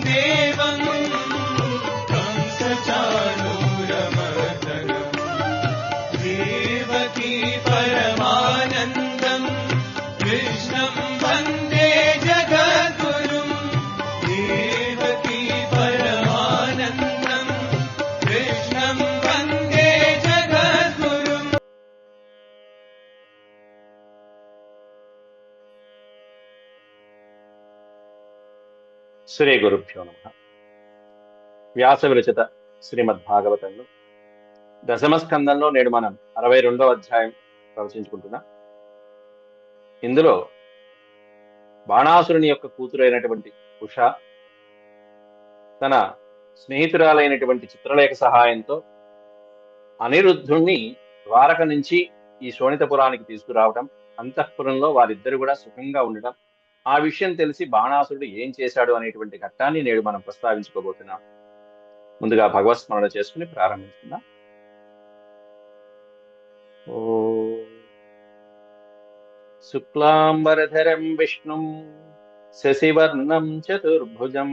देवं कंसचाणूरमर्दनम् देवकी परमानन्दम् कृष्णं वन्दे जगद्गुरुम् देवकी परमानन्दम् कृष्णं वन्दे जगद्गुरुम्। శ్రీ గురుభ్యో నమః. వ్యాస విరచిత శ్రీమద్భాగవతంలో దశమ స్కందంలో నేడు మనం 62వ అధ్యాయం ప్రవచించుకుంటున్నాం. ఇందులో బాణాసురుని యొక్క కూతురైనటువంటి ఉష తన స్నేహితురాలైనటువంటి చిత్రలేఖ సహాయంతో అనిరుద్ధుణ్ణి ద్వారక నుంచి ఈ శోణితపురానికి తీసుకురావడం, అంతఃపురంలో వారిద్దరు కూడా సుఖంగా ఉండడం, ఆ విషయం తెలిసి బాణాసురుడు ఏం చేశాడు అనేటువంటి ఘట్టాన్ని నేడు మనం ప్రస్తావించుకోబోతున్నాం. ముందుగా భగవత్ స్మరణ చేసుకుని ప్రారంభించుకుందాం. ఓ శుక్లాంబరధరం విష్ణుం శశివర్ణం చతుర్భుజం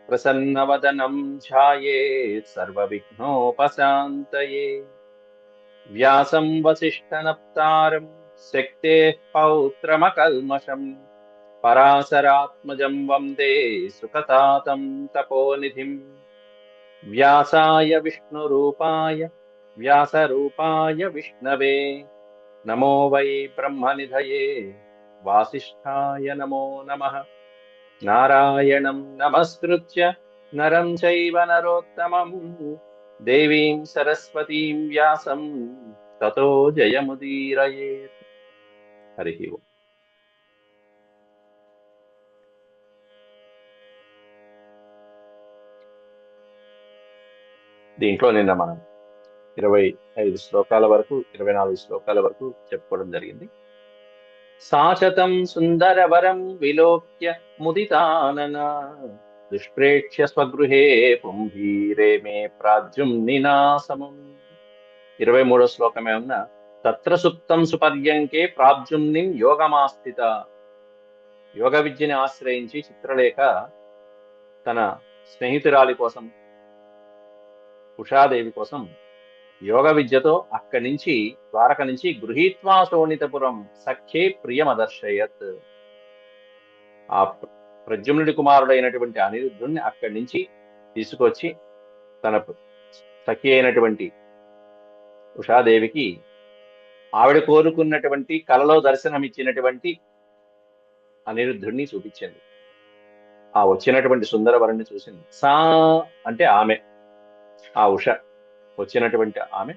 ప్రసన్నవదనం ధ్యాయేత్ సర్వవిఘ్నోపశాంతయే వ్యాసం వసిష్ఠనప్తారం శక్తేః పౌత్రమకల్మషం పరాశరాత్మజం వందే సుఖతాతం తపోనిధిం వ్యాసాయ విష్ణురూపాయ వ్యాసరూపాయ విష్ణవే నమో వై బ్రహ్మనిధయే వాసిష్ఠాయ నమో నమః. నారాయణం నమస్కృత్య నరం చైవ నరోత్తమం దేవీం సరస్వతీం వ్యాసం తతో జయముదీరయేత్. హరి ఓం. దీంట్లో నిన్న మనం 25 శ్లోకాల వరకు 24 శ్లోకాల వరకు చెప్పుకోవడం జరిగింది. సాచతం సుందరవరం విలోక్య ముదితానన దుష్ప్రేక్ష్య స్వగృహే పుంభీరే మే ప్రాద్యుమ్నినాసమం. 23వ శ్లోకమే ఉన్న తత్ర సుప్తం సుపర్యంకే ప్రాద్యుమ్నిం యోగమాస్థిత. యోగ విద్యని ఆశ్రయించి చిత్రలేఖ తన స్నేహితురాలి కోసం, ఉషాదేవి కోసం యోగ విద్యతో అక్కడి నుంచి ద్వారక నుంచి గృహీత్వా శోణితపురం సఖ్యే ప్రియమదర్శయత్. ఆ ప్రద్యుమ్నుడి కుమారుడైనటువంటి అనిరుద్ధుణ్ణి అక్కడి నుంచి తీసుకొచ్చి తన సఖి అయినటువంటి ఉషాదేవికి ఆవిడ కోరుకున్నటువంటి కలలో దర్శనమిచ్చినటువంటి అనిరుద్ధుణ్ణి చూపించింది. ఆ వచ్చినటువంటి సుందరవరుణ్ణి చూసింది. సా అంటే ఆమె, ఆ ఉష వచ్చినటువంటి ఆమె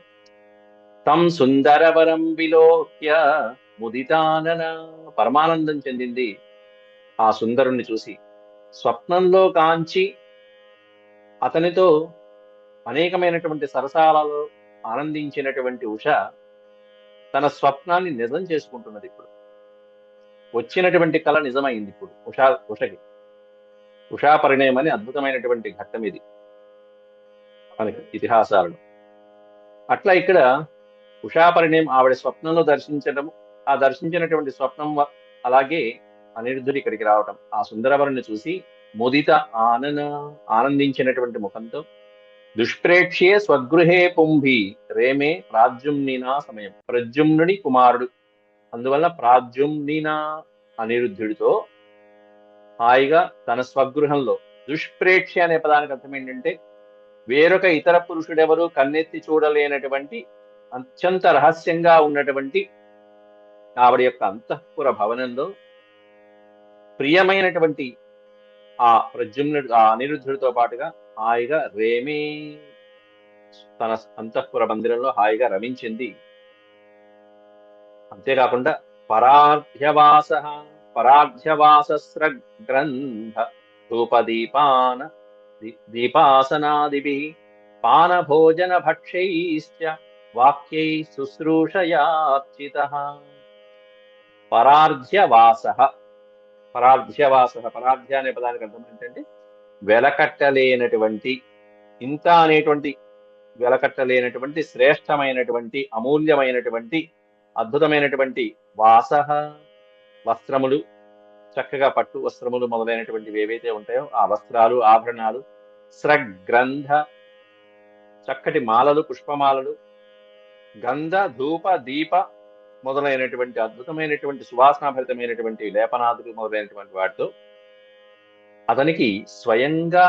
తం సుందరవరం విలోక్య ముదితానన పరమానందం చెందింది ఆ సుందరుణ్ణి చూసి. స్వప్నంలో కాంచి అతనితో అనేకమైనటువంటి సరసాలలో ఆనందించినటువంటి ఉష తన స్వప్నాన్ని నిజం చేసుకుంటున్నది. ఇప్పుడు వచ్చినటువంటి కళ నిజమైంది. ఇప్పుడు ఉషకి ఉషా పరిణయం అని అద్భుతమైనటువంటి ఘట్టం ఇది మనకి ఇతిహాసాలలో. అట్లా ఇక్కడ ఉషా పరిణయం ఆవిడ స్వప్నంలో దర్శించడం, ఆ దర్శించినటువంటి స్వప్నం అలాగే అనిరుద్ధుడు ఇక్కడికి రావటం, ఆ సుందరవరుని చూసి ముదిత ఆనందించినటువంటి ముఖంతో దుష్ప్రేక్ష్యే స్వగృహే పుంభి రేమే ప్రాద్యుమ్నినా సమయం. ప్రద్యుమ్నుడి కుమారుడు, అందువల్ల ప్రాద్యుమ్నినా అనిరుద్ధుడితో హాయిగా తన స్వగృహంలో. దుష్ప్రేక్ష్య అనే పదానికి అర్థం ఏంటంటే వేరొక ఇతర పురుషుడెవరు కన్నెత్తి చూడలేనటువంటి అత్యంత రహస్యంగా ఉన్నటువంటి ఆవిడ యొక్క అంతఃపుర భవనంలో ప్రియమైనటువంటి ఆ ప్రద్యుమ్నుడు, ఆ అనిరుద్ధుడితో పాటుగా హాయిగా రేమే తన అంతఃపుర మందిరంలో హాయిగా రమించింది. అంతేకాకుండా పరాధ్యవాసస్ర గ్రంథ ధూపదీపాన దీపాసనాదిభిః పానభోజన భక్షైశ్చ వాక్యై శుశ్రూషయార్చితః. పరాధ్యవాసః పరాధ్య అనే పదానికి అర్థం ఏంటంటే వెలకట్టలేనటువంటి, ఇంత అనేటువంటి వెలకట్టలేనటువంటి శ్రేష్టమైనటువంటి అమూల్యమైనటువంటి అద్భుతమైనటువంటి వాసః వస్త్రములు, చక్కగా పట్టు వస్త్రములు మొదలైనటువంటివి ఏవైతే ఉంటాయో ఆ వస్త్రాలు, ఆభరణాలు, స్రగ్రంథ చక్కటి మాలలు, పుష్పమాలలు, గంధ, ధూప, దీప మొదలైనటువంటి అద్భుతమైనటువంటి సువాసనాభరితమైనటువంటి లేపనాదులు మొదలైనటువంటి వాటితో అతనికి స్వయంగా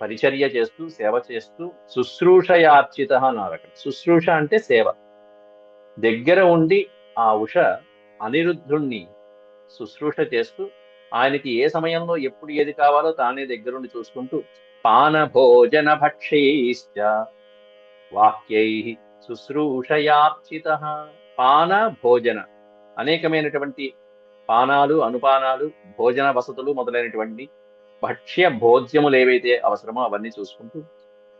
పరిచర్య చేస్తూ సేవ చేస్తూ శుశ్రూషయార్చిత అన్నారు అక్కడ. శుశ్రూష అంటే సేవ. దగ్గర ఉండి ఆ ఉష అనిరుద్ధుణ్ణి శుశ్రూష చేస్తూ ఆయనకి ఏ సమయంలో ఎప్పుడు ఏది కావాలో తానే దగ్గరుండి చూసుకుంటూ పాన భోజన భక్షైశ్చ వాక్యై శుశ్రూషయార్చిత. పాన భోజన అనేకమైనటువంటి పానాలు, అనుపానాలు, భోజన వసతులు మొదలైనటువంటి భక్ష్య భోజ్యములు ఏవైతే అవసరమో అవన్నీ చూసుకుంటూ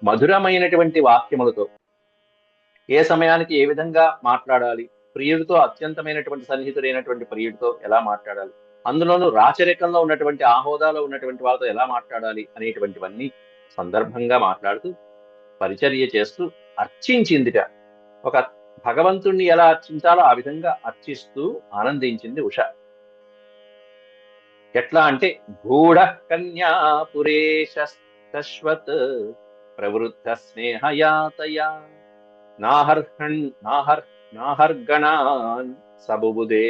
మధురమైనటువంటి వాక్యములతో ఏ సమయానికి ఏ విధంగా మాట్లాడాలి, ప్రియుడితో అత్యంతమైనటువంటి సన్నిహితుడైనటువంటి ప్రియుడితో ఎలా మాట్లాడాలి, అందులోనూ రాచరికంలో ఉన్నటువంటి ఆ హోదాలో ఉన్నటువంటి వాళ్ళతో ఎలా మాట్లాడాలి అనేటువంటివన్నీ సందర్భంగా మాట్లాడుతూ పరిచర్య చేస్తూ అర్చించిందిట. ఒక భగవంతుణ్ణి ఎలా అర్చించాలో ఆ విధంగా అర్చిస్తూ ఆనందించింది ఉష. ఎట్లా అంటే గూఢ కన్యాపురేశశ్వత్ ప్రవృద్ధ స్నేహయాతయా నాహర్గణాన్ సబుబుదే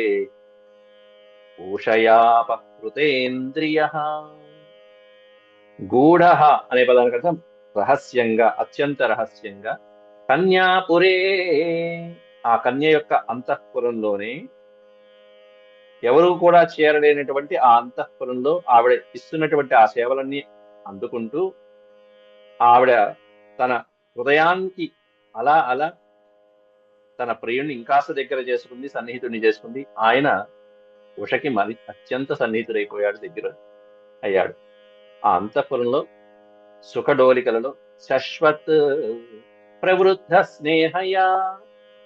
ఊషయాపకృతేంద్రియ. గూఢ అనే పదానికి అర్థం రహస్యంగా, అత్యంత రహస్యంగా. కన్యాపురే, ఆ కన్య యొక్క అంతఃపురంలోనే ఎవరు కూడా చేరలేనటువంటి ఆ అంతఃపురంలో ఆవిడ ఇస్తున్నటువంటి ఆ సేవలన్నీ అందుకుంటూ ఆవిడ తన హృదయానికి అలా అలా తన ప్రియుణ్ణి ఇంకాస్త దగ్గర చేసుకుంది, సన్నిహితుడిని చేసుకుంది. ఆయన ఉషకి మరి అత్యంత సన్నిహితుడైపోయాడు, దగ్గర అయ్యాడు. ఆ అంతఃపురంలో సుఖడోలికలలో శశ్వత్ ప్రవృద్ధ స్నేహయ,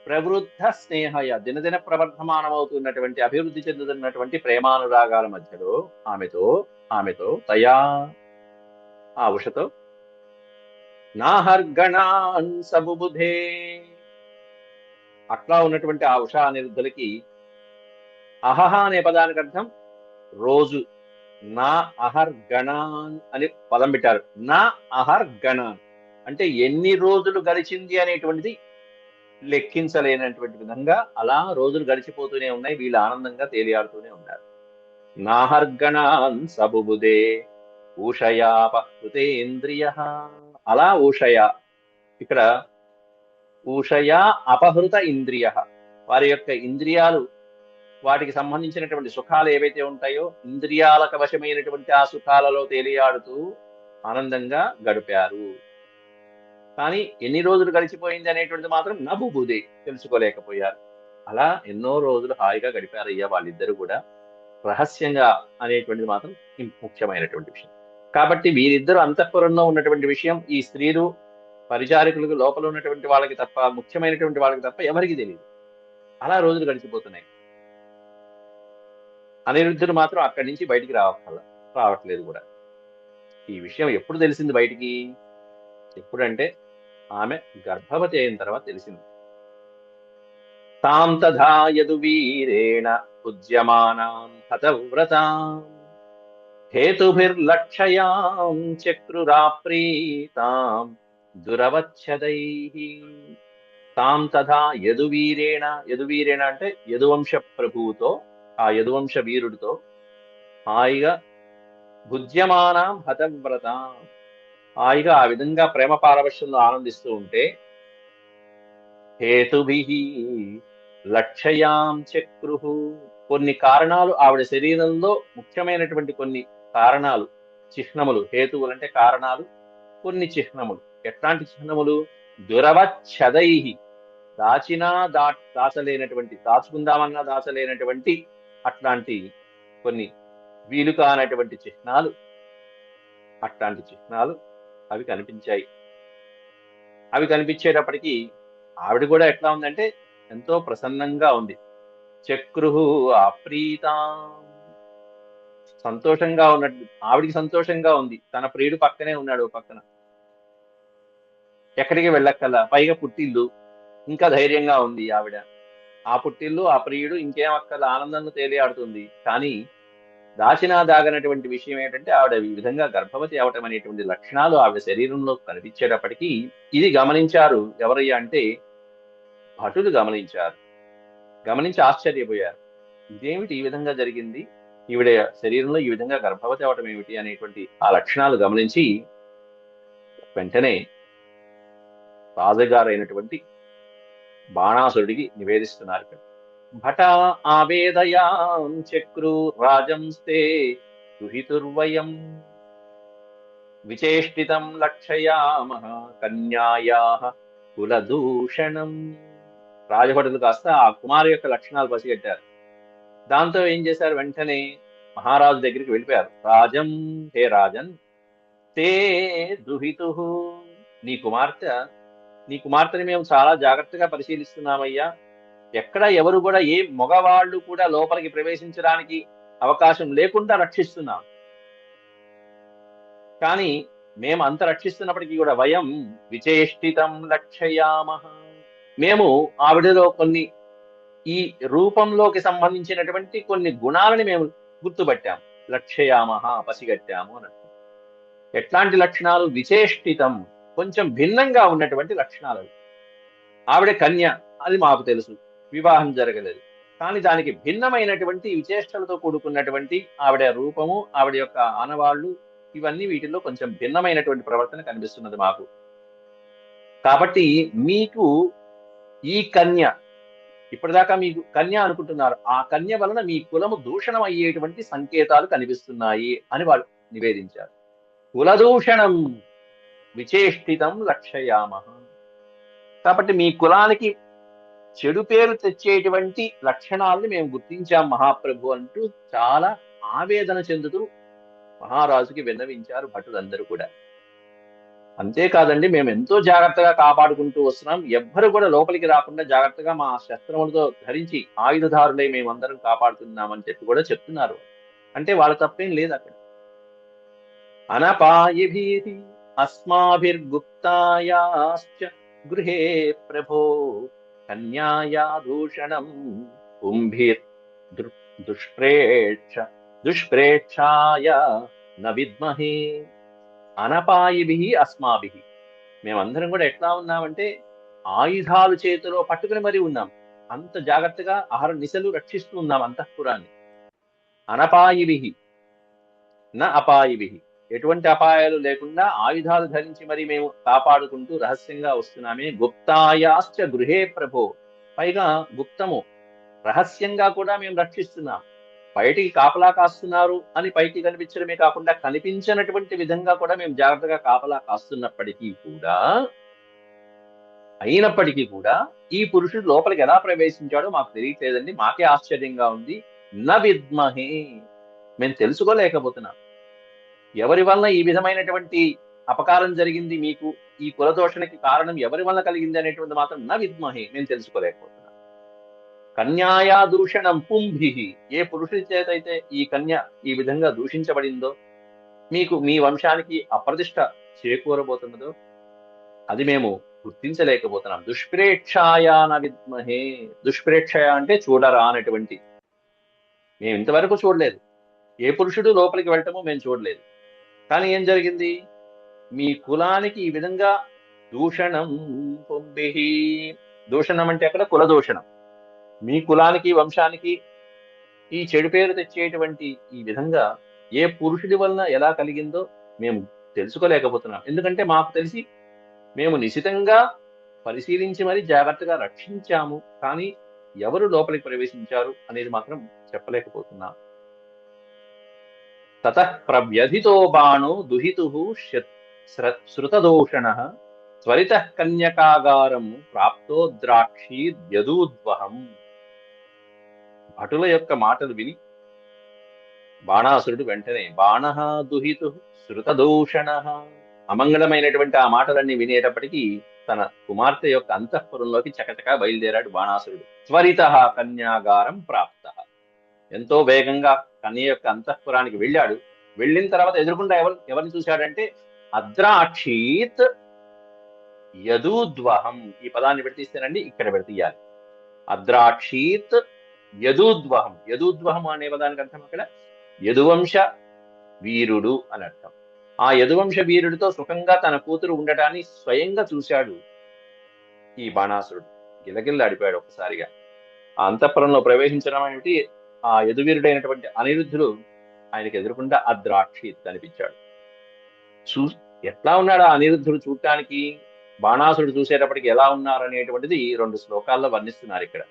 ప్రవృద్ధ స్నేహయ దినదిన ప్రవర్ధమానమవుతున్నటువంటి అభివృద్ధి చెందుతున్నటువంటి ప్రేమానురాగాల మధ్యలో ఆమెతో తయా ఆ ఉషతో నాహర్గణాన్ సబుబుధే, అట్లా ఉన్నటువంటి ఆ ఉషా అనిరుద్ధులకి అహహ అనే పదానికి అర్థం రోజు. నా అహర్గణాన్ అని పదం పెట్టారు. నా అహర్గణాన్ అంటే ఎన్ని రోజులు గడిచింది అనేటువంటిది లెక్కించలేనటువంటి విధంగా అలా రోజులు గడిచిపోతూనే ఉన్నాయి. వీళ్ళు ఆనందంగా తేలియాడుతూనే ఉన్నారు. నాహర్గణాన్ సబుబుదే ఊషయాపహృతేంద్రియ. అలా ఊషయ, ఇక్కడ ఊషయా అపహృత ఇంద్రియ, వారి యొక్క ఇంద్రియాలు, వాటికి సంబంధించినటువంటి సుఖాలు ఏవైతే ఉంటాయో ఇంద్రియాలకు వశమైనటువంటి ఆ సుఖాలలో తేలియాడుతూ ఆనందంగా గడిపారు. కానీ ఎన్ని రోజులు గడిచిపోయింది అనేటువంటిది మాత్రం నబుబుదే, తెలుసుకోలేకపోయారు. అలా ఎన్నో రోజులు హాయిగా గడిపారయ్యా వాళ్ళిద్దరు కూడా. రహస్యంగా అనేటువంటిది మాత్రం ముఖ్యమైనటువంటి విషయం. కాబట్టి వీరిద్దరు అంతఃపురంలో ఉన్నటువంటి విషయం ఈ స్త్రీలు పరిచారికులకు లోపల ఉన్నటువంటి వాళ్ళకి తప్ప, ముఖ్యమైనటువంటి వాళ్ళకి తప్ప ఎవరికి తెలియదు. అలా రోజులు గడిచిపోతున్నాయి. అనిరుద్ధుడు మాత్రం అక్కడి నుంచి బయటికి రావట్లేదు కూడా. ఈ విషయం ఎప్పుడు తెలిసింది బయటికి? ఎప్పుడంటే ఆమె గర్భవతి అయిన తర్వాత తెలిసింది. తాం తథా యదువీరేణ ఉద్యమానాం హతవ్రతాం హేతుభిర్లక్షయాం చక్రురాప్రీతాం దురవచ్ఛదైః. తాం తథా యదువీరేణ, యదువీరేణ అంటే యదువంశ ప్రభువుతో, ఆ యదువంశ వీరుడితో హాయిగా భుజ్యమానాం హతవ్రతాం, హాయిగా ఆ విధంగా ప్రేమ పారవశ్యంలో ఆనందిస్తూ ఉంటే హేతుభిః లక్షయాం చక్రుః, కొన్ని కారణాలు ఆవిడ శరీరంలో ముఖ్యమైనటువంటి కొన్ని కారణాలు, చిహ్నములు, హేతువులు అంటే కారణాలు, కొన్ని చిహ్నములు. ఎట్లాంటి చిహ్నములు? దురవచ్ఛదైః, దాచినా దాచలేనటువంటి, దాచుకుందామన్నా దాచలేనటువంటి అట్లాంటి కొన్ని వీలు కానటువంటి చిహ్నాలు, అట్లాంటి చిహ్నాలు అవి కనిపించాయి. అవి కనిపించేటప్పటికీ ఆవిడ కూడా ఎట్లా ఉందంటే ఎంతో ప్రసన్నంగా ఉంది. చక్రుహు అప్రీతాం, సంతోషంగా ఉన్నట్టు ఆవిడికి సంతోషంగా ఉంది. తన ప్రియుడు పక్కనే ఉన్నాడు, పక్కన ఎక్కడికి వెళ్ళక్కల్లా. పైగా పుట్టిల్లు, ఇంకా ధైర్యంగా ఉంది ఆవిడ. ఆ పుట్టిల్లు, ఆ ప్రియుడు, ఇంకేం అక్కల ఆనందంగా తేలియాడుతుంది. కానీ దాచినా దాగనటువంటి విషయం ఏంటంటే ఆవిడ ఈ విధంగా గర్భవతి అవటం అనేటువంటి లక్షణాలు ఆవిడ శరీరంలో కనిపించేటప్పటికీ ఇది గమనించారు ఎవరయ్యా అంటే భటులు గమనించారు. గమనించి ఆశ్చర్యపోయారు. ఇదేమిటి ఈ విధంగా జరిగింది, ఈవిడ శరీరంలో ఈ విధంగా గర్భవతి అవటం ఏమిటి అనేటువంటి ఆ లక్షణాలు గమనించి వెంటనే రాజుగారైనటువంటి బాణాసురుడికి నివేదిస్తున్నారు ఇక్కడ. భట ఆవేదయాం చక్రు రాజంస్తే దుహితుర్వయం విచేష్టితం లక్షయామః కన్యాయాః కులదూషణం. రాజభటులు కాస్త ఆ కుమారు యొక్క లక్షణాలు పసిగట్టారు. దాంతో ఏం చేశారు, వెంటనే మహారాజు దగ్గరికి వెళ్ళిపోయారు. రాజం, హే రాజన్, తే దుహితు, నీ కుమార్తెని మేము చాలా జాగ్రత్తగా పరిశీలిస్తున్నామయ్యా. ఎక్కడ ఎవరు కూడా ఏ మగవాళ్ళు కూడా లోపలికి ప్రవేశించడానికి అవకాశం లేకుండా రక్షిస్తున్నాం. కానీ మేము అంత రక్షిస్తున్నప్పటికీ కూడా వయం విచేష్టితం లక్షయామః, మేము ఆవిడలో కొన్ని ఈ రూపంలోకి సంబంధించినటువంటి కొన్ని గుణాలని మేము గుర్తుపట్టాం. లక్షయామః, పసిగట్టాము అన్నట్టు. ఎట్లాంటి లక్షణాలు? విచేష్టితం, కొంచెం భిన్నంగా ఉన్నటువంటి లక్షణాలు. ఆవిడ కన్య, అది మాకు తెలుసు, వివాహం జరగలేదు. కానీ దానికి భిన్నమైనటువంటి విచేష్టలతో కూడుకున్నటువంటి ఆవిడ రూపము, ఆవిడ యొక్క ఆనవాళ్లు, ఇవన్నీ వీటిల్లో కొంచెం భిన్నమైనటువంటి ప్రవర్తన కనిపిస్తున్నది మాకు. కాబట్టి మీకు ఈ కన్య, ఇప్పటిదాకా మీకు కన్య అనుకుంటున్నారు, ఆ కన్య వలన మీ కులము దూషణం అయ్యేటువంటి సంకేతాలు కనిపిస్తున్నాయి అని వాళ్ళు నివేదించారు. కులదూషణం విచేష్టితం లక్షయామః, కాబట్టి మీ కులానికి చెడు పేరు తెచ్చేటువంటి లక్షణాలను మేము గుర్తించాం మహాప్రభు అంటూ చాలా ఆవేదన చెందుతూ మహారాజుకి విన్నవించారు భటులందరూ కూడా. అంతేకాదండి, మేము ఎంతో జాగ్రత్తగా కాపాడుకుంటూ వస్తున్నాం, ఎవ్వరు కూడా లోపలికి రాకుండా జాగ్రత్తగా మా శస్త్రములతో ధరించి ఆయుధదారులై మేమందరం కాపాడుతున్నామని చెప్పి కూడా చెప్తున్నారు. అంటే వాళ్ళ తప్పేం లేదు అక్కడ. అనపాయభిః అస్మాభిర్గుప్తాయాశ్చ గృహే ప్రభో కన్యాయా దూషణం కుంభిర్ దుష్ప్రేక్షాయ న విద్మహే. అనపాయిభిః అస్మాభిః, మేమందరం కూడా ఎట్లా ఉన్నామంటే ఆయుధాలు చేతిలో పట్టుకుని మరీ ఉన్నాం. అంత జాగ్రత్తగా ఆహార నిశలు రక్షిస్తూ ఉన్నాం అంతఃపురాన్ని. అనపాయిభిః న అపాయిభిః, ఎటువంటి అపాయాలు లేకుండా ఆయుధాలు ధరించి మరి మేము కాపాడుకుంటూ రహస్యంగా వస్తున్నామే. గుప్తాయాశ్చ గృహే ప్రభో, పైగా గుప్తము రహస్యంగా కూడా మేము రక్షిస్తున్నాం. బయటికి కాపలా కాస్తున్నారు అని పైకి కనిపించడమే కాకుండా కనిపించినటువంటి విధంగా కూడా మేము జాగ్రత్తగా కాపలా కాస్తున్నప్పటికీ కూడా, అయినప్పటికీ కూడా ఈ పురుషుడు లోపలికి ఎలా ప్రవేశించాడో మాకు తెలియట్లేదండి, మాకే ఆశ్చర్యంగా ఉంది. న విద్మహే, మేము తెలుసుకోలేకపోతున్నాం. ఎవరి వలన ఈ విధమైనటువంటి అపకారం జరిగింది, మీకు ఈ కులదోషణకి కారణం ఎవరి వలన కలిగింది అనేటువంటి మాత్రం న విద్మహే, మేము తెలుసుకోలేకపోతున్నాం. కన్యాయా దూషణం పుంభిః, ఏ పురుషుడి చేతైతే ఈ కన్య ఈ విధంగా దూషించబడిందో, మీకు మీ వంశానికి అప్రతిష్ట చేకూరబోతున్నదో అది మేము గుర్తించలేకపోతున్నాం. దుష్ప్రేక్షాయా న విద్మహే, దుష్ప్రేక్షయ అంటే చూడరా అనేటువంటి, మేము ఇంతవరకు చూడలేదు, ఏ పురుషుడు లోపలికి వెళ్ళటమో మేము చూడలేదు. కానీ ఏం జరిగింది, మీ కులానికి ఈ విధంగా దూషణం పుంభిః, దూషణం అంటే అక్కడ కుల దూషణం, మీ కులానికి వంశానికి ఈ చెడు పేరు తెచ్చేటువంటి ఈ విధంగా ఏ పురుషుడి వలన ఎలా కలిగిందో మేము తెలుసుకోలేకపోతున్నాం. ఎందుకంటే మాకు తెలిసి మేము నిశితంగా పరిశీలించి మరి జాగ్రత్తగా రక్షించాము, కానీ ఎవరు లోపలికి ప్రవేశించారు అనేది మాత్రం చెప్పలేకపోతున్నాం. తతః ప్రవ్యధితో బాణో దుహితుః శ్రుతదూషణః త్వరితః కన్యకాగారం ప్రాప్తో ద్రాక్షీద్యదూద్వహం. భటుల యొక్క మాటలు విని బాణాసురుడు వెంటనే బాణః దుహితుః శ్రుతదూషణః, అమంగళమైనటువంటి ఆ మాటలన్నీ వినేటప్పటికీ తన కుమార్తె యొక్క అంతఃపురంలోకి చకచకా బయలుదేరాడు బాణాసురుడు. త్వరితః కన్యాగారం ప్రాప్తః, ఎంతో వేగంగా కన్య యొక్క అంతఃపురానికి వెళ్ళాడు. వెళ్ళిన తర్వాత ఎదురుకుండా ఎవరిని చూశాడంటే అద్రాక్షీత్ యదూద్వహం. ఈ పదాన్ని విడతీస్తేనండి ఇక్కడ విడతీయాలి. అద్రాక్షీత్ యదూద్వహం. యదూద్వహం అనే పదానికి అర్థం అక్కడ యదువంశ వీరుడు అని అర్థం. ఆ యదువంశ వీరుడితో సుఖంగా తన కూతురు ఉండటాన్ని స్వయంగా చూశాడు ఈ బాణాసురుడు. గిలగిల్లాడిపోయాడు ఒక్కసారిగా. ఆ అంతఃపురంలో ప్రవేశించడం ఏమిటి, ఆ యదువీరుడైనటువంటి అనిరుద్ధుడు ఆయనకి ఎదురుకుండా ఆ ద్రాక్షి కనిపించాడు. చూ ఎట్లా ఉన్నాడు ఆ అనిరుద్ధుడు చూడటానికి, బాణాసురుడు చూసేటప్పటికి ఎలా ఉన్నారు అనేటువంటిది 2 శ్లోకాల్లో వర్ణిస్తున్నారు ఇక్కడ.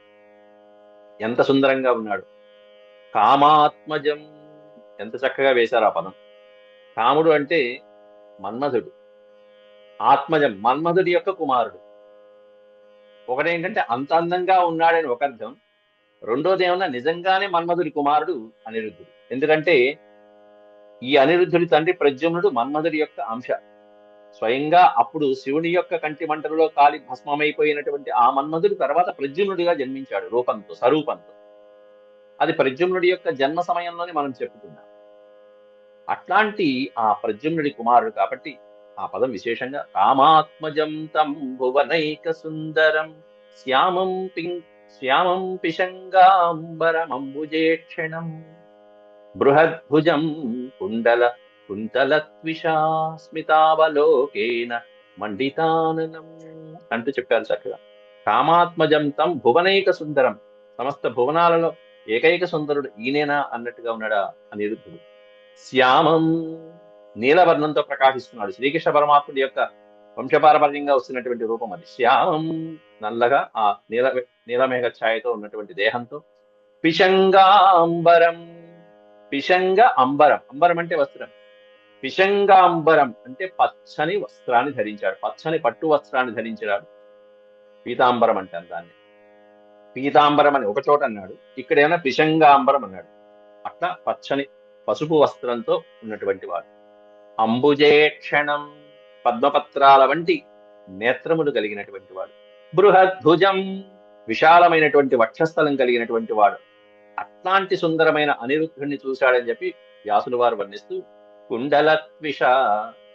ఎంత సుందరంగా ఉన్నాడు. కామాత్మజం, ఎంత చక్కగా వేశారు ఆ పదం. కాముడు అంటే మన్మధుడు, ఆత్మజం మన్మధుడి యొక్క కుమారుడు. ఒకటేంటంటే అంత అందంగా ఉన్నాడని ఒక అర్థం, రెండోది ఏమన్నా నిజంగానే మన్మధుడి కుమారుడు అనిరుద్ధుడు. ఎందుకంటే ఈ అనిరుద్ధుడి తండ్రి ప్రద్యుమ్నుడు మన్మధుడి యొక్క అంశ. స్వయంగా అప్పుడు శివుని యొక్క కంటి మంటలలో కాలి భస్మమైపోయినటువంటి ఆ మన్మధుడు తర్వాత ప్రద్యుమ్నుడిగా జన్మించాడు రూపంతో, స్వరూపంతో. అది ప్రద్యుమ్నుడి యొక్క జన్మ సమయంలోనే మనం చెప్పుకున్నాం. అట్లాంటి ఆ ప్రద్యుమ్నుడి కుమారుడు కాబట్టి ఆ పదం విశేషంగా కామాత్మజం తం భువనైక సుందరం శ్యామం పిశంగాంబరమంబుజేక్షణం బృహద్భుజం కుంతలత్విషా స్మితావలోకేన మండితాననం అంటూ చెప్పారు చక్కగా. కామాత్మజం తం భువనైక సుందరం, సమస్త భువనాలలో ఏకైక సుందరుడు ఈయనేనా అన్నట్టుగా ఉన్నాడా అనిరుద్ధుడు. శ్యామం, నీలవర్ణంతో ప్రకాశిస్తున్నాడు. శ్రీకృష్ణ పరమాత్ముడి యొక్క వంశపారపర్యంగా వస్తున్నటువంటి రూపం అది. శ్యామం, నల్లగా ఆ నీలమేఘ ఛాయతో ఉన్నటువంటి దేహంతో. పిశంగాంబరం, పిశంగ అంబరం, అంబరం అంటే వస్త్రం. పిశంగాంబరం అంటే పచ్చని వస్త్రాన్ని ధరించాడు, పచ్చని పట్టు వస్త్రాన్ని ధరించాడు. పీతాంబరం అంటారు దాన్ని. పీతాంబరం అని ఒక చోట అన్నాడు, ఇక్కడేమైనా పిశంగాంబరం అన్నాడు. అట్లా పచ్చని పసుపు వస్త్రంతో ఉన్నటువంటి వాడు. అంబుజేక్షణం, పద్మపత్రాల వంటి నేత్రములు కలిగినటువంటి వాడు. బృహద్భుజం, విశాలమైనటువంటి వక్షస్థలం కలిగినటువంటి వాడు. అట్లాంటి సుందరమైన అనిరుద్ధుడిని చూశాడని చెప్పి వ్యాసుల వారు వర్ణిస్తూ కుండలత్విష,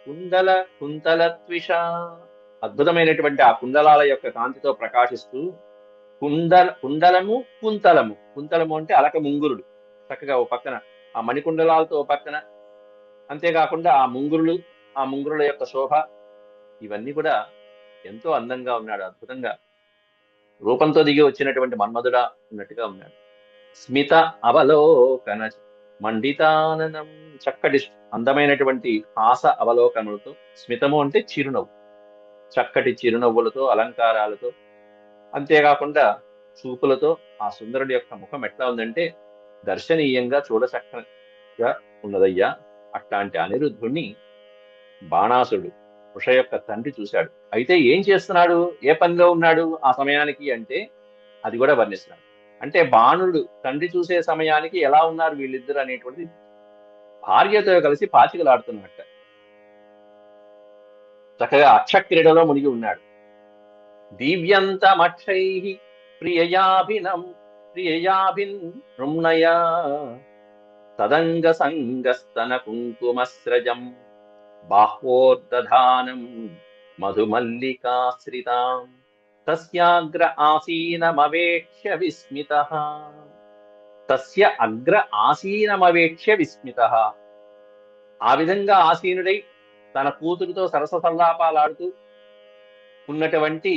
కుంతలత్విష, అద్భుతమైనటువంటి ఆ కుండలాల యొక్క కాంతితో ప్రకాశిస్తూ కుండలము కుంతలము అంటే అలక ముంగురుడు. చక్కగా ఓ పక్కన ఆ మణికుండలాలతో ఓ పక్కన, అంతేకాకుండా ఆ ముంగురుల యొక్క శోభ, ఇవన్నీ కూడా ఎంతో అందంగా ఉన్నాడు. అద్భుతంగా రూపంతో దిగి వచ్చినటువంటి మన్మధుడా ఉన్నట్టుగా ఉన్నాడు. స్మిత అవలోకన మండితాననం, చక్కటి అందమైనటువంటి హాస అవలోకనలతో, స్మితము అంటే చిరునవ్వు, చక్కటి చిరునవ్వులతో, అలంకారాలతో, అంతేకాకుండా చూపులతో ఆ సుందరుడి యొక్క ముఖం ఎట్లా ఉందంటే దర్శనీయంగా చూడచక్కగా ఉన్నదయ్యా. అట్లాంటి అనిరుద్ధుణ్ణి బాణాసురుడు ఉష యొక్క తండ్రి చూశాడు. అయితే ఏం చేస్తున్నాడు, ఏ పనిలో ఉన్నాడు ఆ సమయానికి అంటే అది కూడా వర్ణిస్తున్నాడు. అంటే బాణుడు తండ్రి చూసే సమయానికి ఎలా ఉన్నారు వీళ్ళిద్దరు అనేటువంటిది, భార్యతో కలిసి పాచికలాడుతున్నట్ట. చక్కగా అక్షక్రీడలో మునిగి ఉన్నాడు. దివ్యంతమక్షై ప్రియయాభినృమ్నయా తదంగ సంగస్తన కుంకుమస్రజం బాహ్వోర్దధానం మధుమల్లికాశ్రితాం తస్యాగ్ర ఆసీనమవేక్ష్య విస్మితః, తస్య అగ్ర ఆసీనమవేక్ష్య విస్మితః. ఆ విధంగా ఆసీనుడై తన కూతురుతో సరస సల్లాపాలాడుతూ ఉన్నటువంటి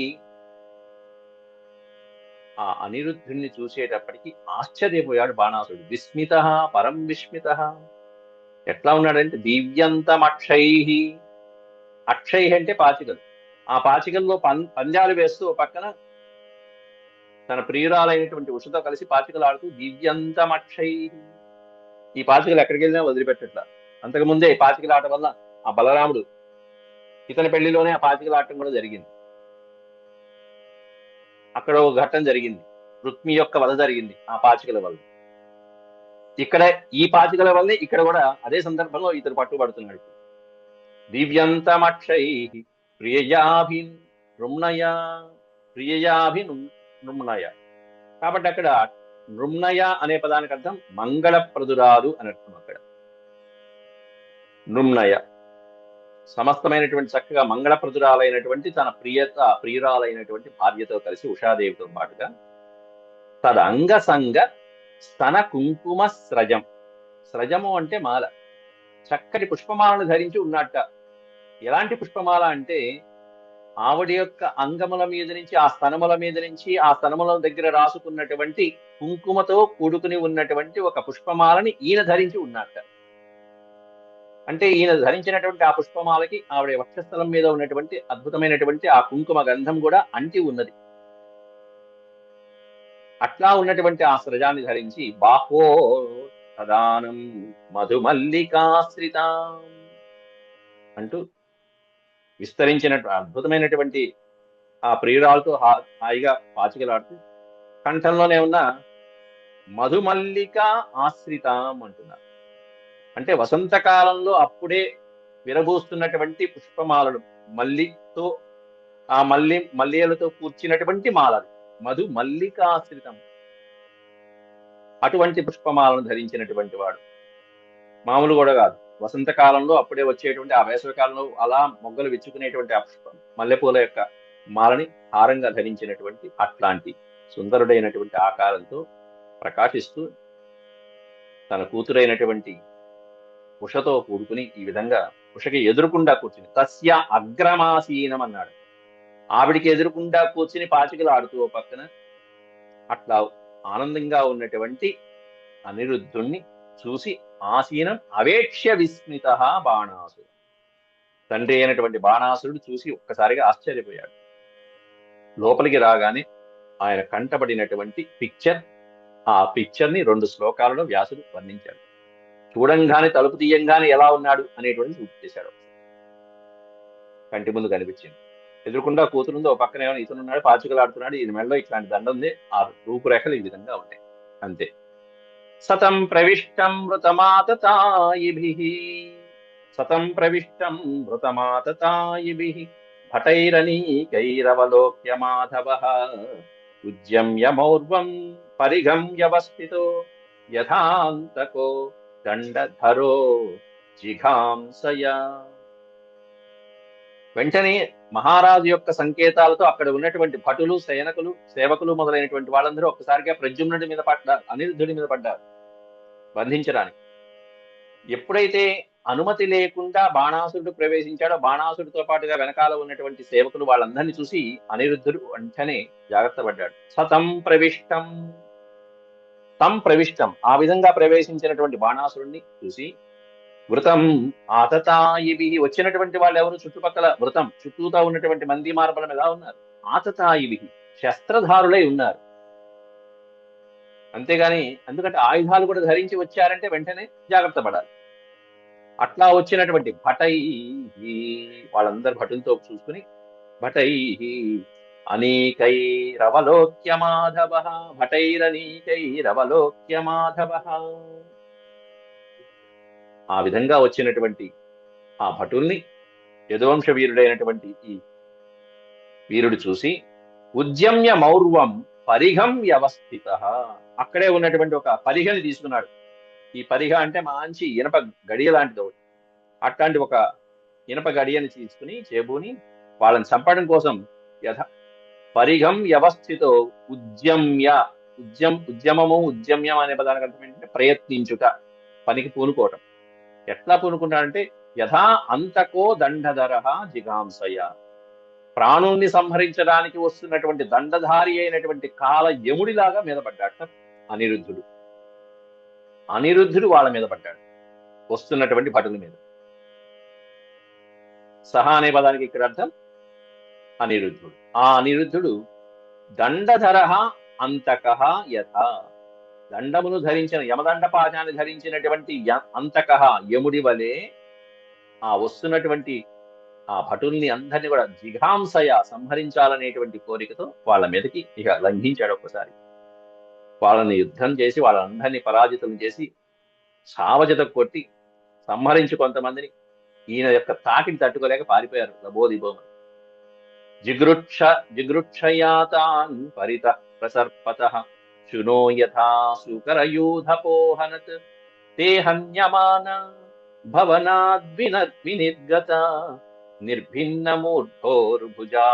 ఆ అనిరుద్ధుణ్ణి చూసేటప్పటికి ఆశ్చర్యపోయాడు బాణాసురుడు. విస్మితః, పరం విస్మితః. ఎట్లా ఉన్నాడంటే దివ్యంతమక్షై, అక్షై అంటే పాచికలు. ఆ పాచికల్లో పంజాలు వేస్తూ ఓ పక్కన తన ప్రియురాలైనటువంటి ఉషతో కలిసి పాచికలు ఆడుతూ దివ్యంతమక్షై. ఈ పాచికలు ఎక్కడికి వెళ్ళినా వదిలిపెట్టట్లా. అంతకుముందే పాచికలు ఆట వల్ల ఆ బలరాముడు ఇతని పెళ్లిలోనే ఆ పాచికలు ఆడటం కూడా జరిగింది. అక్కడ ఒక ఘట్టం జరిగింది, రుక్మి యొక్క వధ జరిగింది ఆ పాచికల వల్ల. ఇక్కడ ఈ పాచికల వల్లే ఇక్కడ కూడా అదే సందర్భంలో ఇతను పట్టుబడుతున్నాడు. దివ్యంతమక్షై ప్రియయాభినృమ్నయ. కాబట్టి అక్కడ నృమ్నయ అనే పదానికి అర్థం మంగళప్రదురాలు అని అర్థం. అక్కడ నృమ్నయ సమస్తమైనటువంటి చక్కగా మంగళప్రదురాలైనటువంటి తన ప్రియురాలైనటువంటి భార్యతో కలిసి ఉషాదేవితో పాటుగా తదంగ సంగ స్తన కుంకుమ స్రజం. స్రజము అంటే మాల. చక్కటి పుష్పమాలను ధరించి ఉన్నట్ట. ఎలాంటి పుష్పమాల అంటే ఆవిడ యొక్క అంగముల మీద నుంచి, ఆ స్తనముల మీద నుంచి, ఆ స్తనముల దగ్గర రాసుకున్నటువంటి కుంకుమతో కూడుకుని ఉన్నటువంటి ఒక పుష్పమాలని ఈయన ధరించి ఉన్నట్ట. అంటే ఈయన ధరించినటువంటి ఆ పుష్పమాలకి ఆవిడ వక్షస్థలం మీద ఉన్నటువంటి అద్భుతమైనటువంటి ఆ కుంకుమ గంధం కూడా అంటి ఉన్నది. అట్లా ఉన్నటువంటి ఆ స్రజాన్ని ధరించి బాహో ప్రధానం మధుమల్లికాశ్రిత అంటూ విస్తరించినట్టు అద్భుతమైనటువంటి ఆ ప్రియురాలతో హాయిగా పాచికలాడుతూ కంఠంలోనే ఉన్న మధుమల్లిక ఆశ్రితం అంటున్నారు. అంటే వసంతకాలంలో అప్పుడే విరబూస్తున్నటువంటి పుష్పమాలలు, మల్లితో ఆ మల్లియలతో కూర్చినటువంటి మాలలు, మధు మల్లికాశ్రితం. అటువంటి పుష్పమాలను ధరించినటువంటి వాడు మామూలు కూడా కాదు. వసంతకాలంలో అప్పుడే వచ్చేటువంటి, ఆ వేసవి కాలంలో అలా మొగ్గలు విచ్చుకునేటువంటి ఆ పుష్పం మల్లెపూల యొక్క మాలని హారంగా ధరించినటువంటి అట్లాంటి సుందరుడైనటువంటి ఆకారంతో ప్రకాశిస్తూ తన కూతురైనటువంటి ఉషతో కూడుకుని ఈ విధంగా ఉషకి ఎదురుకుండా కూర్చుని తస్య అగ్రమాసీనం అన్నాడు. ఆవిడికి ఎదురుకుండా కూర్చుని పాచికలు ఆడుతూ ఓ పక్కన అట్లా ఆనందంగా ఉన్నటువంటి అనిరుద్ధుణ్ణి చూసి ఆసీనం అవేక్ష్య విస్మిత బాణాసుడు, తండ్రి అయినటువంటి బాణాసురుడు చూసి ఒక్కసారిగా ఆశ్చర్యపోయాడు. లోపలికి రాగానే ఆయన కంటబడినటువంటి పిక్చర్, ఆ పిక్చర్ ని 2 శ్లోకాలలో వ్యాసుడు వర్ణించాడు. చూడంగానే తలుపు తీయంగానే ఎలా ఉన్నాడు అనేటువంటి సూచి చేశాడు. కంటి ముందు కనిపించింది. ఎదురుకుండా కూతురుంది, ఓ పక్కన ఏమైనా ఇతనున్నాడు, పాచికలాడుతున్నాడు, ఈయన మెడలో ఇట్లాంటి దండ ఉంది, ఆ రూపురేఖలు ఈ విధంగా ఉంటాయి. అంతే. సతం ప్రవిష్టం మృతమాతతాయిభిః, సతం ప్రవిష్టం మృతమాతతాయిభిః భటైరనీకైరవలోక్య మాధవః ఉద్యమ్యమౌర్వం పరిగం వ్యవస్థితో యథాంతకో దండధరో జిఘాంసయా. వెంటనే మహారాజు యొక్క సంకేతాలతో అక్కడ ఉన్నటువంటి భటులు, సైనికులు, సేవకులు మొదలైనటువంటి వాళ్ళందరూ ఒక్కసారిగా ప్రద్యుమ్నుడి మీద పడ్డారు, అనిరుద్ధుడి మీద పడ్డారు బంధించడానికి. ఎప్పుడైతే అనుమతి లేకుండా బాణాసురుడు ప్రవేశించాడో, బాణాసురుడితో పాటుగా వెనకాల ఉన్నటువంటి సేవకులు వాళ్ళందరినీ చూసి అనిరుద్ధుడు వెంటనే జాగ్రత్త పడ్డాడు. సతం ప్రవిష్టం, తం ప్రవిష్టం, ఆ విధంగా ప్రవేశించినటువంటి బాణాసురుణ్ణి చూసి వృతం ఆతతాయిభి, వచ్చినటువంటి వాళ్ళు ఎవరు? చుట్టుపక్కల వృతం చుట్టూతా ఉన్నటువంటి మంది మార్బలం ఎలా ఉన్నారు? ఆతతాయిభి, శస్త్రధారులై ఉన్నారు. అంతేగాని ఎందుకంటే ఆయుధాలు కూడా ధరించి వచ్చారంటే వెంటనే జాగ్రత్త పడాలి. అట్లా వచ్చినటువంటి భటై, వాళ్ళందరు భటులతో చూసుకుని భటై అనేకైరవలోక్య మాధవ, భటైరనీకైరవలోక్య మాధవ, ఆ విధంగా వచ్చినటువంటి ఆ భటుల్ని యదువంశ వీరుడైనటువంటి ఈ వీరుడు చూసి ఉద్యమ్య మౌర్వం పరిఘం వ్యవస్థిత, అక్కడే ఉన్నటువంటి ఒక పరిఘని తీసుకున్నాడు. ఈ పరిఘ అంటే మంచి ఇనప గడియ లాంటిది ఒకటి. అట్లాంటి ఒక ఇనప గడియని తీసుకుని చేబూని వాళ్ళని చంపడం కోసం పరిఘం వ్యవస్థితో ఉద్యమ్య, ఉద్యమము ఉద్యమ్యం అనే పదానికి అర్థం ఏంటంటే ప్రయత్నించుట, పనికి పూనుకోవటం. ఎట్లా పూనుకున్నాడంటే యథా అంతకో దండధర జిగాంసయ, ప్రాణుల్ని సంహరించడానికి వస్తున్నటువంటి దండధారి అయినటువంటి కాల యముడిలాగా మీద పడ్డాట అనిరుద్ధుడు. అనిరుద్ధుడు వాళ్ళ మీద పడ్డాడు, వస్తున్నటువంటి భటుల మీద. సహా అనే పదానికి ఇక్కడ అర్థం అనిరుద్ధుడు. ఆ అనిరుద్ధుడు దండధర అంతక యథ, దండమును ధరించిన, యమదండ పాశాన్ని ధరించినటువంటి అంతక యముడి వలె ఆ వస్తున్నటువంటి ఆ భటుల్ని అందరినీ కూడా జిఘాంసయ, సంహరించాలనేటువంటి కోరికతో వాళ్ళ మీదకి ఇక లంఘించాడు. ఒక్కసారి వాళ్ళని యుద్ధం చేసి వాళ్ళందరినీ పరాజితం చేసి సావజత కొట్టి సంహరించి కొంతమందిని ఈయన యొక్క తాకిని తట్టుకోలేక పారిపోయారు లబోదిబోమ. జిగృక్షయాతాన్ పరిత ప్రసర్పతః శృణో యథా సుకరయూధపోహనత్ తే హన్యమాన భవనాద్వినిర్గత నిర్భిన్నమూర్ధోర్భుజా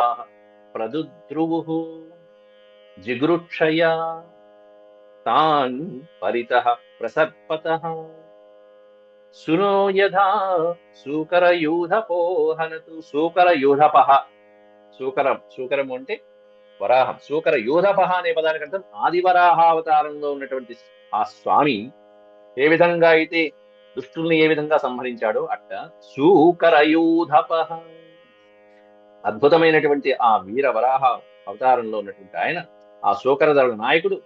ప్రదుద్రువుః జిగృక్షయా తాన్ పరితః ప్రసర్పతః సునో యథా సూకరయూధపోహనతు. సూకరయూధపహ. సూకరము అంటే వరాహం. సూకరయూధపహ అనే పదానికి అర్థం ఆదివరాహావతారంలో ఉన్నటువంటి ఆ స్వామి ఏ విధంగా అయితే దుష్టుల్ని ఏ విధంగా సంహరించాడో అట్ట సూకరయూధపహ, అద్భుతమైనటువంటి ఆ వీర వరాహ అవతారంలో ఉన్నటువంటి ఆయన, ఆ శూకరదళ నాయకుడు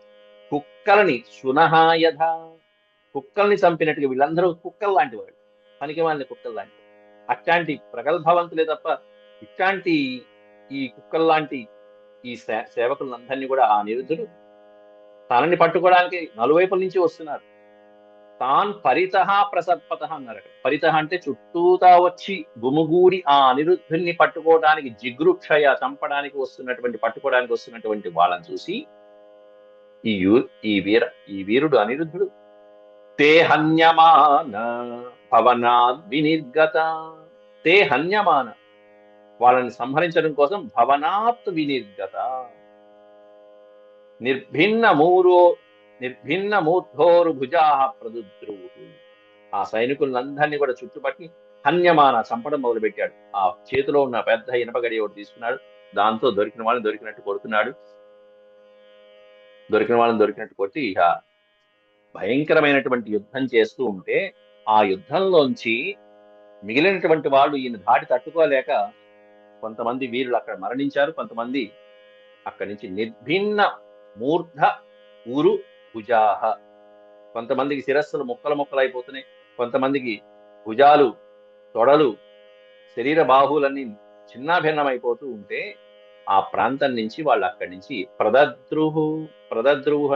కుక్కలని సునహాయధ, కుక్కల్ని చంపినట్టుగా, వీళ్ళందరూ కుక్కలు లాంటి వాళ్ళు, పనికి వాళ్ళని కుక్కలు లాంటి అట్లాంటి ప్రగల్భవంతులే తప్ప ఇట్లాంటి ఈ కుక్కల్లాంటి ఈ సేవకులందరినీ కూడా ఆ నిరుద్ధుడు తనని పట్టుకోవడానికి నలువైపుల నుంచి వస్తున్నారు. తాన్ పరితః ప్రసర్పత అన్నారు అక్కడ. పరితః అంటే చుట్టూతా వచ్చి గుమిగూడి ఆ అనిరుద్ధుల్ని పట్టుకోవడానికి, జిగృక్షయ చంపడానికి పట్టుకోవడానికి వస్తున్నటువంటి వాళ్ళని చూసి ఈ ఈ వీరుడు అనిరుద్ధుడు తే హన్యమాన భవనాద్ వినిర్గత, తే హన్యమాన, వాళ్ళని సంహరించడం కోసం భవనాత్ వినిర్గత, నిర్భిన్న మూర్ధోరుభుజా ప్రదుద్రువు, ఆ సైనికులందరినీ కూడా చుట్టుపట్టి హన్యమాన చంపడం మొదలుపెట్టాడు. ఆ చేతిలో ఉన్న పెద్ద ఇనపగడి ఒకటి తీసుకున్నాడు, దాంతో దొరికిన వాళ్ళని దొరికినట్టు కొడుతున్నాడు. దొరికిన వాళ్ళని దొరికినట్టు కొట్టి ఇక భయంకరమైనటువంటి యుద్ధం చేస్తూ ఉంటే ఆ యుద్ధంలోంచి మిగిలినటువంటి వాళ్ళు ఈయన ధాటి తట్టుకోలేక కొంతమంది వీరులు అక్కడ మరణించారు. కొంతమంది అక్కడి నుంచి నిర్భిన్న మూర్ధ ఉరు భుజాహ, కొంతమందికి శిరస్సులు ముక్కలు ముక్కలైపోతున్నాయి, కొంతమందికి భుజాలు, తొడలు, శరీర బాహువులన్నీ చిన్నాభిన్నమైపోతూ ఉంటే ఆ ప్రాంతం నుంచి వాళ్ళు అక్కడి నుంచి ప్రదద్రుహు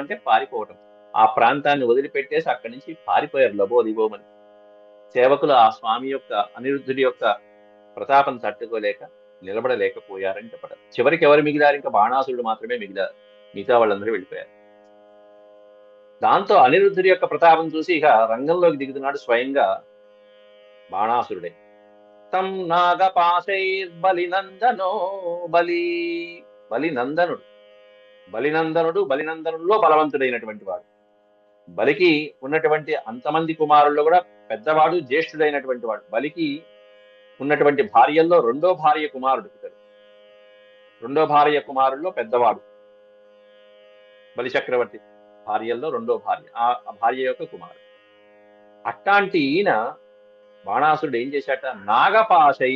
అంటే పారిపోవటం, ఆ ప్రాంతాన్ని వదిలిపెట్టేసి అక్కడి నుంచి పారిపోయారు లబోదిబోమని. సేవకులు ఆ స్వామి యొక్క, అనిరుద్ధుడి యొక్క ప్రతాపం తట్టుకోలేక నిలబడలేకపోయారని చెప్పడం. చివరికి ఎవరు మిగిలారు? ఇంకా బాణాసురుడు మాత్రమే మిగిలారు, మిగతా వాళ్ళందరూ వెళ్ళిపోయారు. దాంతో అనిరుద్ధుడి యొక్క ప్రతాపం చూసి ఇక రంగంలోకి దిగుతున్నాడు స్వయంగా బాణాసురుడే. తం నాగపాశైర్బలినందనో బలినందనుడు, బలినందనుల్లో బలవంతుడైనటువంటి వాడు. బలికి ఉన్నటువంటి అంతమంది కుమారుల్లో కూడా పెద్దవాడు, జ్యేష్ఠుడైనటువంటి వాడు. బలికి ఉన్నటువంటి భార్యల్లో రెండో భార్య కుమారుడు ఇతడు. రెండో భార్య కుమారుల్లో పెద్దవాడు బలి చక్రవర్తి భార్యల్లో రెండో భార్య, ఆ భార్య యొక్క కుమారుడు. అట్లాంటి ఈయన బాణాసురుడు ఏం చేశాట? నాగపాశై,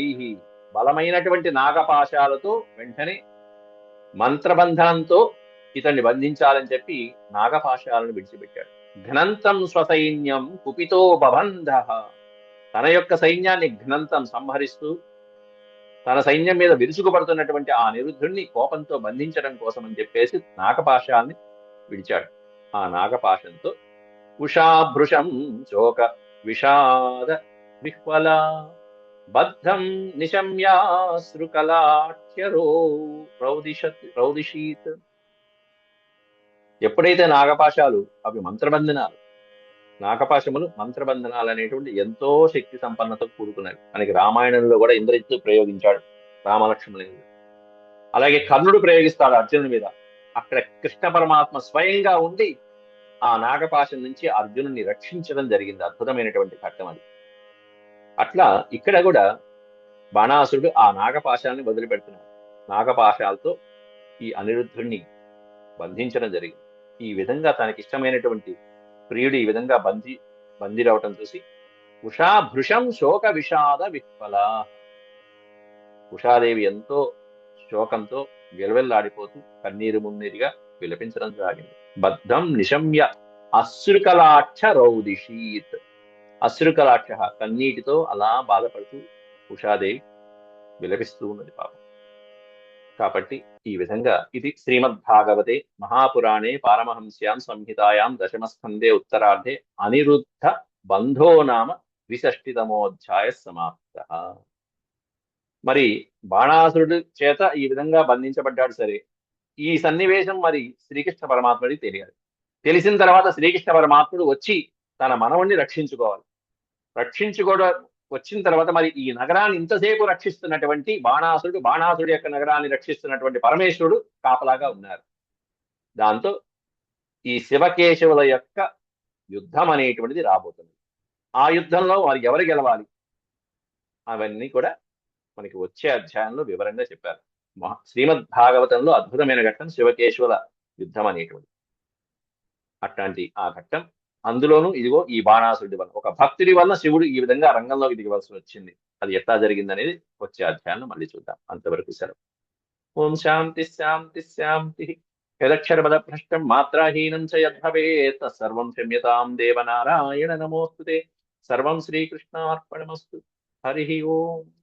బలమైనటువంటి నాగపాశాలతో వెంటనే మంత్రబంధనంతో ఇతన్ని బంధించాలని చెప్పి నాగపాశాలను విడిచిపెట్టాడు. ఘనంతం స్వసైన్యం కుపితో బబంధ, తన యొక్క సైన్యాన్ని ఘనంతం సంహరిస్తూ తన సైన్యం మీద విరుచుకుపడుతున్నటువంటి ఆ నిరుద్ధుణ్ణి కోపంతో బంధించడం కోసం అని చెప్పేసి నాగపాశాల్ని విడిచాడు. ఆ నాగపాశంతో ఉషాభృశం శోక విషాద విహ్వల బద్ధం నిశమ్యాశ్రుకలాక్షరో ప్రౌదిషీత్. ఎప్పుడైతే నాగపాశాలు, అవి మంత్రబంధనాలు, నాగపాశములు మంత్రబంధనాలు అనేటువంటి ఎంతో శక్తి సంపన్నతో కూడుకున్నవి. మనకి రామాయణంలో కూడా ఇంద్రజిత్తు ప్రయోగించాడు రామలక్ష్మణుని. అలాగే కర్ణుడు ప్రయోగిస్తాడు అర్జునుడి మీద. అక్కడ కృష్ణ పరమాత్మ స్వయంగా ఉండి ఆ నాగపాశం నుంచి అర్జునుడిని రక్షించడం జరిగింది. అద్భుతమైనటువంటి ఘట్టం అది. అట్లా ఇక్కడ కూడా బాణాసురుడు ఆ నాగపాశాన్ని వదిలిపెడుతున్నాడు. నాగపాశాలతో ఈ అనిరుద్ధుణ్ణి బంధించడం జరిగింది. ఈ విధంగా తనకి ఇష్టమైనటువంటి ప్రియుడు ఈ విధంగా బందీరవటం చూసి ఉషాభృశం శోక విషాద విహ్వల, ఉషాదేవి ఎంతో శోకంతో విలవెల్లాడిపోతూ కన్నీరు మున్నీరుగా విలపించడం సాగింది. బద్ధం నిశమ్య అశ్రుకలాక్ష రౌదిషీత్, అశ్రుకలాక్ష, కన్నీటితో అలా బాధపడుతూ ఉషాదేవి విలపిస్తూ ఉన్నది పాపం. కాబట్టి ఈ విధంగా ఇది శ్రీమద్భాగవతే మహాపురాణే పారమహంస్యాం సంహితాయాం దశమస్కందే ఉత్తరార్ధే అనిరుద్ధ బంధో నామ 62తమోధ్యాయ సమాప్త. మరి బాణాసురుడు చేత ఈ విధంగా బంధించబడ్డాడు. సరే, ఈ సన్నివేశం మరి శ్రీకృష్ణ పరమాత్ముడికి తెలియాలి. తెలిసిన తర్వాత శ్రీకృష్ణ పరమాత్ముడు వచ్చి తన మనవుణ్ణి రక్షించుకోవాలి. వచ్చిన తర్వాత మరి ఈ నగరాన్ని ఇంతసేపు రక్షిస్తున్నటువంటి బాణాసురుడు యొక్క నగరాన్ని రక్షిస్తున్నటువంటి పరమేశ్వరుడు కాపలాగా ఉన్నారు. దాంతో ఈ శివకేశవుల యొక్క యుద్ధం అనేటువంటిది రాబోతుంది. ఆ యుద్ధంలో వారు ఎవరు గెలవాలి అవన్నీ కూడా మనకి వచ్చే అధ్యాయంలో వివరంగా చెప్పారు. శ్రీమద్ భాగవతంలో అద్భుతమైన ఘట్టం శివకేశవుల యుద్ధం అనేటువంటి అట్లాంటి ఆ ఘట్టం. అందులోనూ ఇదిగో ఈ బాణాసురుడి వల్ల ఒక భక్తుడి వల్ల శివుడు ఈ విధంగా రంగంలోకి దిగవలసి వచ్చింది. అది ఎట్లా జరిగింది అనేది వచ్చే అధ్యాయంలో మళ్ళీ చూద్దాం. అంతవరకు సెలవు. ఓం శాంతి శాంతి శాంతి. యదక్షరపద భ్రష్టం మాత్రాహీనం చ యద్భవేత్ సర్వం క్షమ్యతాం దేవనారాయణ నమోస్తుతే. సర్వం శ్రీకృష్ణార్పణమస్తు. హరి ఓం.